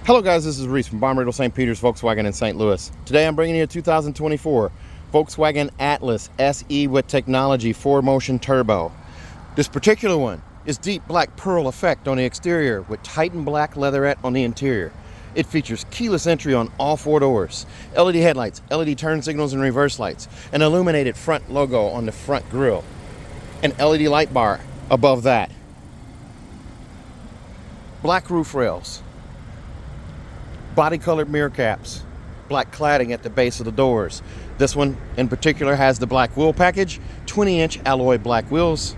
Hello guys, this is Reese from Bomb St. Peter's Volkswagen in St. Louis. Today I'm bringing you a 2024 Volkswagen Atlas SE with technology 4Motion turbo. This particular one is deep black pearl effect on the exterior with tightened black leatherette on the interior. It features keyless entry on all four doors, LED headlights, LED turn signals and reverse lights, an illuminated front logo on the front grille, an LED light bar above that, black roof rails, body colored mirror caps, black cladding at the base of the doors. This one in particular has the black wheel package, 20-inch alloy black wheels,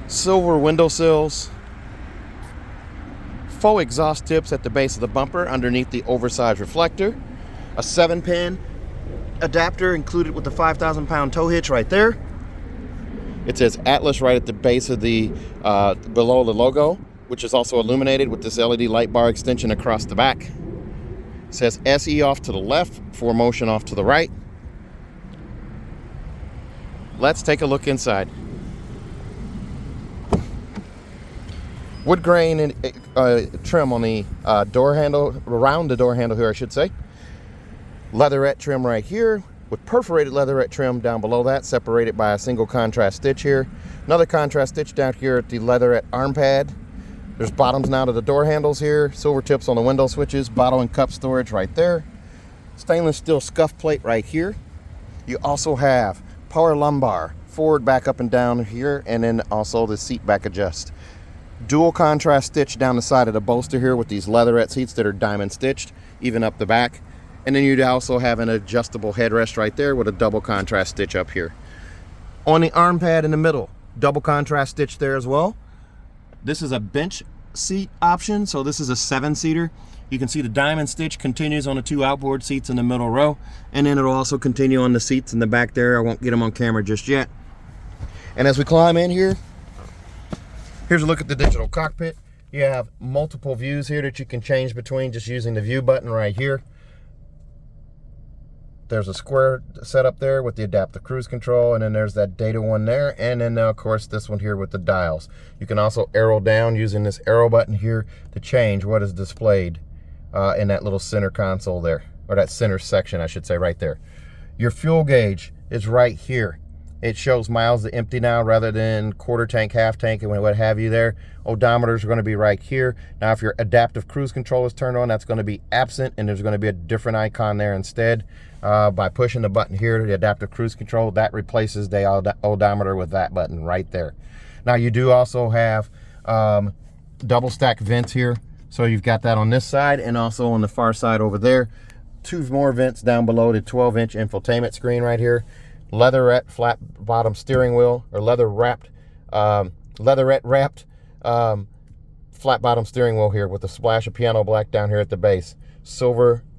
silver window sills, faux exhaust tips at the base of the bumper underneath the oversized reflector, a 7-pin adapter included with the 5,000-pound tow hitch right there. It says Atlas right at the base of the below the logo, which is also illuminated with this LED light bar extension across the back. It says SE off to the left, 4Motion off to the right. Let's take a look inside. Wood grain and trim on the door handle, around the door handle here I should say. Leatherette trim right here with perforated leatherette trim down below that, separated by a single contrast stitch here. Another contrast stitch down here at the leatherette arm pad. There's bottoms now to the door handles here, silver tips on the window switches, bottle and cup storage right there. Stainless steel scuff plate right here. You also have power lumbar, forward, back, up and down here, and then also the seat back adjust. Dual contrast stitch down the side of the bolster here with these leatherette seats that are diamond stitched, even up the back. And then you'd also have an adjustable headrest right there with a double contrast stitch up here. On the arm pad in the middle, double contrast stitch there as well. This is a bench seat option, so this is a 7-seater. You can see the diamond stitch continues on the 2 outboard seats in the middle row, and then it'll also continue on the seats in the back there. I won't get them on camera just yet. And as we climb in here, here's a look at the digital cockpit. You have multiple views here that you can change between just using the view button right here. There's a square set up there with the adaptive cruise control, and then there's that data one there, and then of course this one here with the dials. You can also arrow down using this arrow button here to change what is displayed in that little center console there, or that center section I should say right there. Your fuel gauge is right here. It shows miles to empty now rather than quarter tank, half tank, and what have you there. Odometers are going to be right here. Now if your adaptive cruise control is turned on, that's going to be absent, and there's going to be a different icon there instead. By pushing the button here, the adaptive cruise control, that replaces the odometer with that button right there. Now you do also have double stack vents here. So you've got that on this side and also on the far side over there. 2 more vents down below the 12-inch infotainment screen right here. Leatherette flat bottom steering wheel, or leatherette wrapped flat bottom steering wheel here with a splash of piano black down here at the base.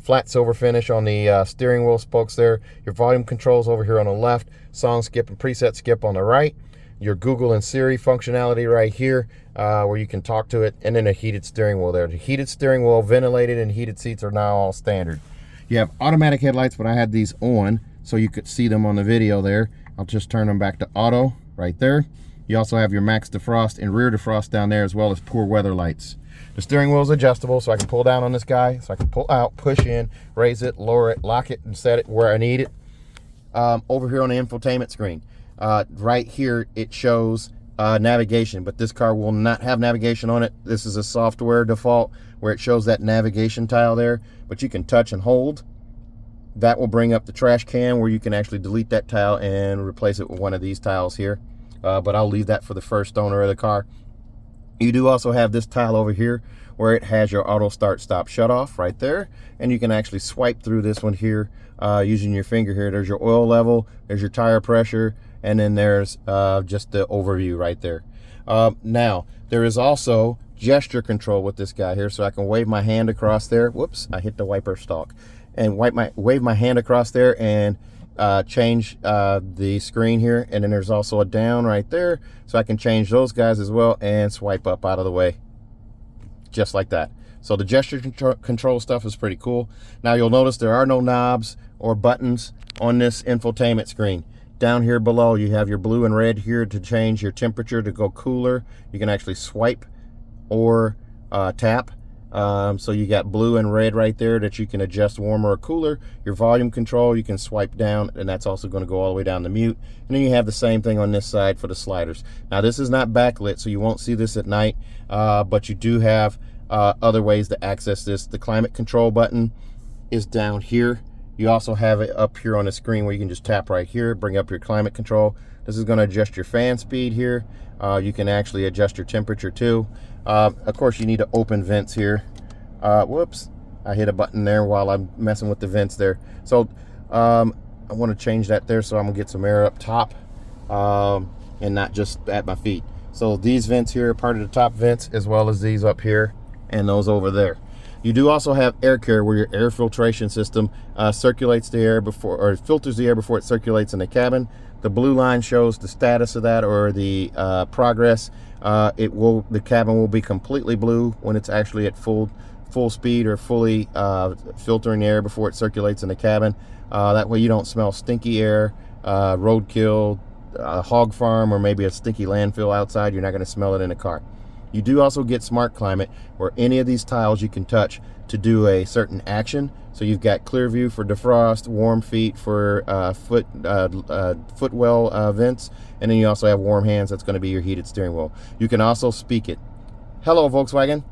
Flat silver finish on the steering wheel spokes there. Your volume controls over here on the left. Song skip and preset skip on the right. Your Google and Siri functionality right here where you can talk to it. And then a heated steering wheel there. The heated steering wheel, ventilated, and heated seats are now all standard. You have automatic headlights, but I had these on so you could see them on the video there. I'll just turn them back to auto right there. You also have your max defrost and rear defrost down there, as well as poor weather lights. The steering wheel is adjustable, so I can pull down on this guy, so I can pull out, push in, raise it, lower it, lock it, and set it where I need it. Over here on the infotainment screen, right here it shows navigation, but this car will not have navigation on it. This is a software default where it shows that navigation tile there, but you can touch and hold. That will bring up the trash can where you can actually delete that tile and replace it with one of these tiles here. But I'll leave that for the first owner of the car. You do also have this tile over here where it has your auto start stop shut off right there, and you can actually swipe through this one here using your finger here. There's your oil level, there's your tire pressure, and then there's just the overview right there. Now there is also gesture control with this guy here, so I can wave my hand across there. Whoops, I hit the wiper stalk, and wave my hand across there and change the screen here. And then there's also a down right there, so I can change those guys as well and swipe up out of the way just like that. So the gesture control stuff is pretty cool. Now you'll notice there are no knobs or buttons on this infotainment screen. Down here below you have your blue and red here to change your temperature to go cooler. You can actually swipe or tap So you got blue and red right there that you can adjust warmer or cooler. Your volume control, you can swipe down, and that's also going to go all the way down to mute. And then you have the same thing on this side for the sliders. Now this is not backlit, so you won't see this at night, but you do have other ways to access this. The climate control button is down here. You also have it up here on the screen where you can just tap right here, bring up your climate control. This is going to adjust your fan speed here. You can actually adjust your temperature too. Of course, you need to open vents here. Whoops, I hit a button there while I'm messing with the vents there. So I want to change that there, so I'm gonna get some air up top and not just at my feet. So these vents here are part of the top vents, as well as these up here and those over there. You do also have air care, where your air filtration system circulates the air before, or filters the air before it circulates in the cabin. The blue line shows the status of that, or the progress. The cabin will be completely blue when it's actually at full speed, or fully filtering the air before it circulates in the cabin. That way you don't smell stinky air, roadkill, hog farm, or maybe a stinky landfill outside. You're not going to smell it in the car. You do also get smart climate, where any of these tiles you can touch to do a certain action. So you've got clear view for defrost, warm feet for footwell vents, and then you also have warm hands. That's going to be your heated steering wheel. You can also speak it. Hello, Volkswagen.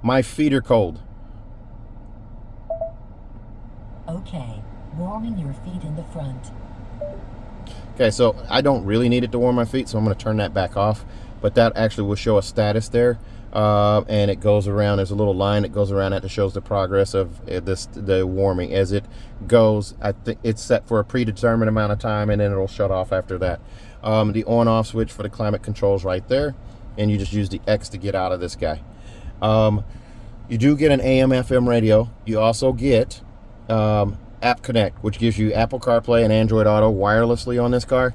My feet are cold. Okay, warming your feet in the front. Okay, so I don't really need it to warm my feet, so I'm going to turn that back off. But that actually will show a status there, and it goes around. There's a little line that goes around that shows the progress of the warming as it goes. I think it's set for a predetermined amount of time, and then it'll shut off after that. The on-off switch for the climate controls right there, and you just use the X to get out of this guy. You do get an AM/FM radio. You also get App Connect, which gives you Apple CarPlay and Android Auto wirelessly on this car.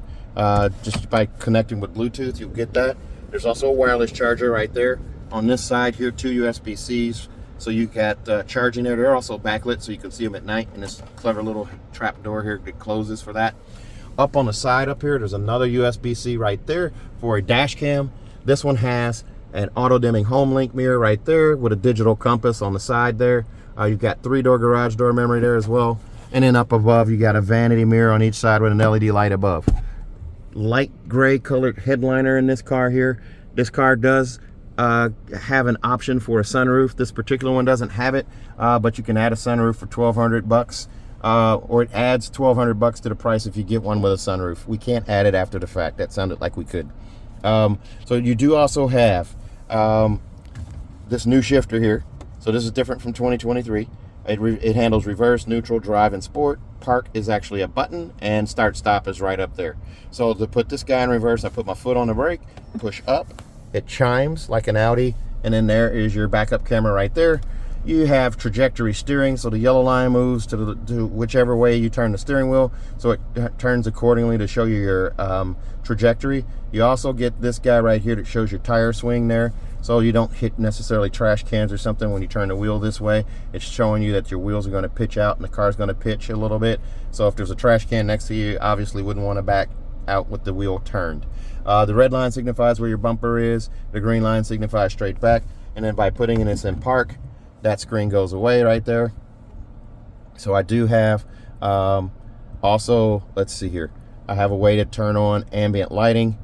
Just by connecting with Bluetooth, you'll get that. There's also a wireless charger right there. On this side here, 2 USB-Cs. So you got charging there. They're also backlit, so you can see them at night. And this clever little trap door here that closes for that. Up on the side up here, there's another USB-C right there for a dash cam. This one has an auto-dimming home link mirror right there with a digital compass on the side there. You've got 3-door garage door memory there as well. And then up above, you got a vanity mirror on each side with an LED light above. Light gray colored headliner in this car here. This car does have an option for a sunroof. This particular one doesn't have it, but you can add a sunroof for $1,200, or it adds $1,200 to the price if you get one with a sunroof. We can't add it after the fact. That sounded like we could. So you do also have this new shifter here. So this is different from 2023. It handles reverse, neutral, drive, and sport. Park is actually a button, and start stop is right up there. So to put this guy in reverse, I put my foot on the brake, push up, it chimes like an Audi, and then there is your backup camera right there. You have trajectory steering, so the yellow line moves to whichever way you turn the steering wheel, so it turns accordingly to show you your trajectory. You also get this guy right here that shows your tire swing there, so you don't hit necessarily trash cans or something when you turn the wheel this way. It's showing you that your wheels are going to pitch out and the car's going to pitch a little bit. So if there's a trash can next to you, obviously wouldn't want to back out with the wheel turned. The red line signifies where your bumper is. The green line signifies straight back. And then by putting this in park, that screen goes away right there. So I do have also, let's see here, I have a way to turn on ambient lighting,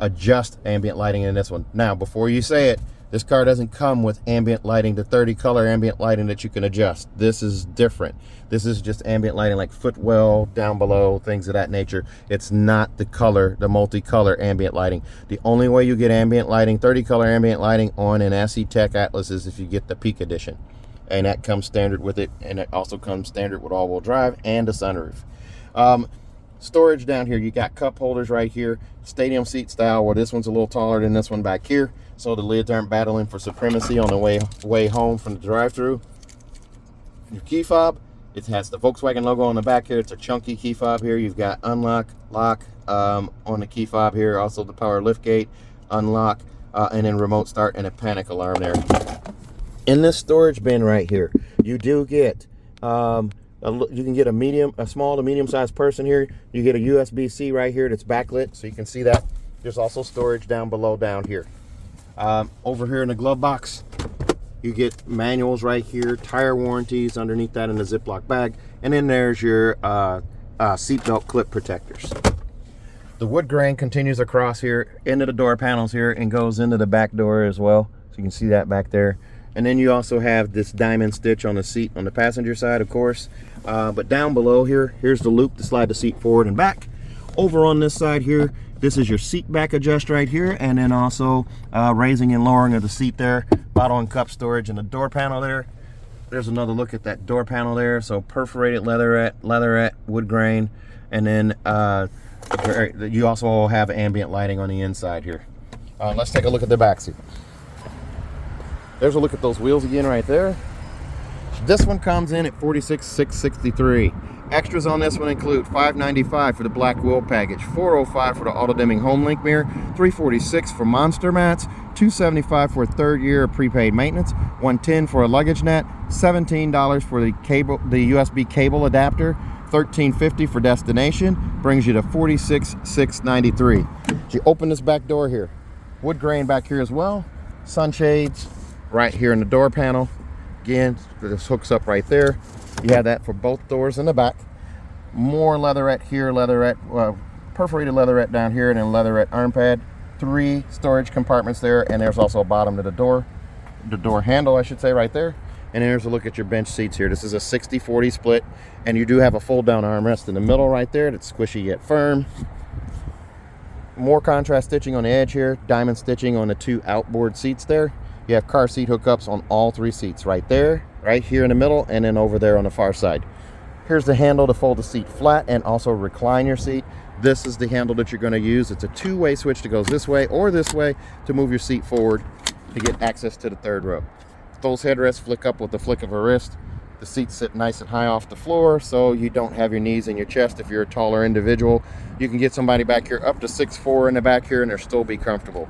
adjust ambient lighting in this one. Now, before you say it, this car doesn't come with ambient lighting, the 30 color ambient lighting that you can adjust. This is different. This is just ambient lighting like footwell, down below, things of that nature. It's not the color, the multicolor ambient lighting. The only way you get ambient lighting, 30 color ambient lighting on an SE Tech Atlas is if you get the Peak Edition. And that comes standard with it, and it also comes standard with all-wheel drive and a sunroof. Storage down here, you got cup holders right here, stadium seat style, where this one's a little taller than this one back here, so the lids aren't battling for supremacy on the way home from the drive-through. Your key fob, it has the Volkswagen logo on the back here. It's a chunky key fob here. You've got unlock, lock on the key fob here, also the power lift gate, unlock, and then remote start and a panic alarm there. In this storage bin right here, you do get you can get a small to medium-sized person here. You get a USB-C right here that's backlit, so you can see that. There's also storage down below down here. Over here in the glove box, you get manuals right here, tire warranties underneath that in the Ziploc bag, and then there's your seatbelt clip protectors. The wood grain continues across here into the door panels here and goes into the back door as well. So you can see that back there. And then you also have this diamond stitch on the seat on the passenger side, of course. But down below here, here's the loop to slide the seat forward and back. Over on this side here, this is your seat back adjust right here, and then also raising and lowering of the seat there, bottle and cup storage, and the door panel there. There's another look at that door panel there. So perforated leatherette, wood grain, and then you also have ambient lighting on the inside here. Let's take a look at the back seat. There's a look at those wheels again right there. This one comes in at $46,663. Extras on this one include $595 for the black wheel package, $405 for the auto dimming home link mirror, $346 for monster mats, $275 for a 3rd year of prepaid maintenance, $110 for a luggage net, $17 for the USB cable adapter, $13.50 for destination, brings you to $46,693. You open this back door here, wood grain back here as well, sunshades right here in the door panel. Again, this hooks up right there. You have that for both doors in the back. More leatherette here, perforated leatherette down here, and then leatherette arm pad. 3 storage compartments there, and there's also a bottom to the door handle, I should say, right there. And here's a look at your bench seats here. This is a 60-40 split, and you do have a fold-down armrest in the middle right there that's squishy yet firm. More contrast stitching on the edge here, diamond stitching on the 2 outboard seats there. You have car seat hookups on all 3 seats right there, right here in the middle, and then over there on the far side. Here's the handle to fold the seat flat and also recline your seat. This is the handle that you're going to use. It's a 2-way switch that goes this way or this way to move your seat forward to get access to the 3rd row. Those headrests flick up with the flick of a wrist. The seats sit nice and high off the floor, so you don't have your knees in your chest if you're a taller individual. You can get somebody back here up to 6'4" in the back here and they'll still be comfortable.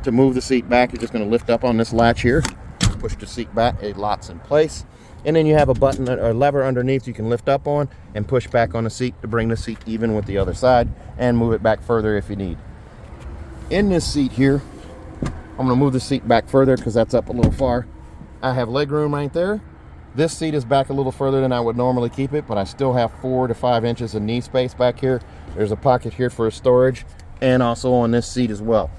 To move the seat back, you're just going to lift up on this latch here, push the seat back, it locks in place, and then you have a button or lever underneath you can lift up on and push back on the seat to bring the seat even with the other side and move it back further if you need. In this seat here, I'm going to move the seat back further because that's up a little far. I have leg room right there. This seat is back a little further than I would normally keep it, but I still have 4 to 5 inches of knee space back here. There's a pocket here for storage, and also on this seat as well.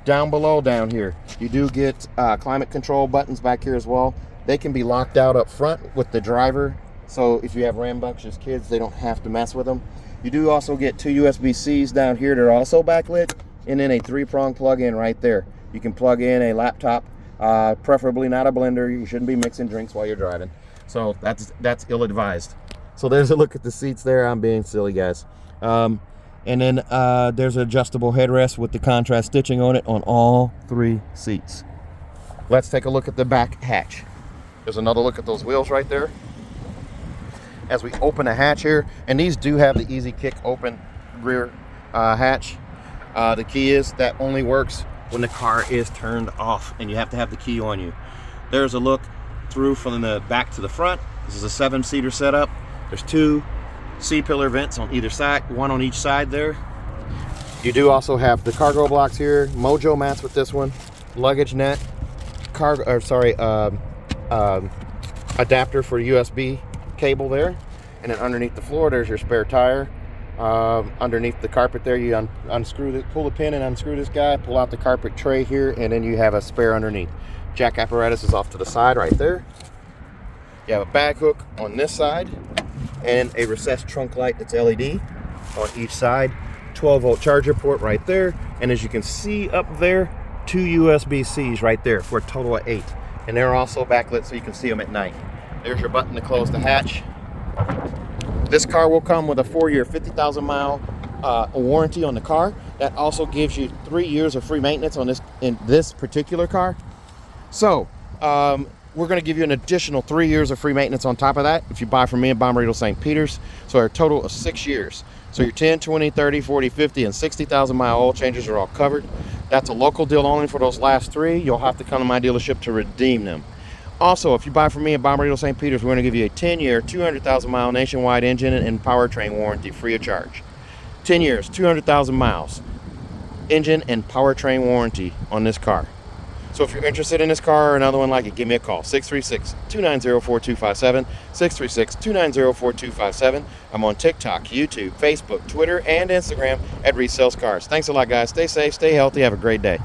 Down below down here, you do get climate control buttons back here as well. They can be locked out up front with the driver, so if you have rambunctious kids, they don't have to mess with them. You do also get 2 USB-Cs down here that are also backlit, and then a 3-prong plug-in right there. You can plug in a laptop, preferably not a blender. You shouldn't be mixing drinks while you're driving, so that's ill-advised. So there's a look at the seats there. I'm being silly, guys. And then there's an adjustable headrest with the contrast stitching on it on all 3 seats. Let's take a look at the back hatch. There's another look at those wheels right there. As we open the hatch here, and these do have the easy kick open rear hatch. The key is that only works when the car is turned off, and you have to have the key on you. There's a look through from the back to the front. This is a 7-seater setup. There's 2 C-pillar vents on either side, 1 on each side there. You do also have the cargo blocks here, Mojo mats with this one, luggage net, adapter for USB cable there, and then underneath the floor there's your spare tire. Underneath the carpet there, you pull the pin and unscrew this guy, pull out the carpet tray here, and then you have a spare underneath. Jack apparatus is off to the side right there. You have a bag hook on this side and a recessed trunk light that's LED on each side. 12-volt charger port right there, and as you can see up there, 2 USB-Cs right there for a total of 8, and they're also backlit so you can see them at night. There's your button to close the hatch. This car will come with a 4-year 50,000-mile warranty on the car. That also gives you 3 years of free maintenance on this particular car. So we're going to give you an additional 3 years of free maintenance on top of that if you buy from me in Bommarito St. Peters. So a total of 6 years. So your 10, 20, 30, 40, 50, and 60,000 mile oil changes are all covered. That's a local deal only for those last 3. You'll have to come to my dealership to redeem them. Also, if you buy from me in Bommarito St. Peters, we're going to give you a 10-year, 200,000 mile nationwide engine and powertrain warranty free of charge. 10 years, 200,000 miles, engine and powertrain warranty on this car. So if you're interested in this car or another one like it, give me a call. 636-290-4257. 636-290-4257. I'm on TikTok, YouTube, Facebook, Twitter, and Instagram at Reese Sells Cars. Thanks a lot, guys. Stay safe, stay healthy. Have a great day.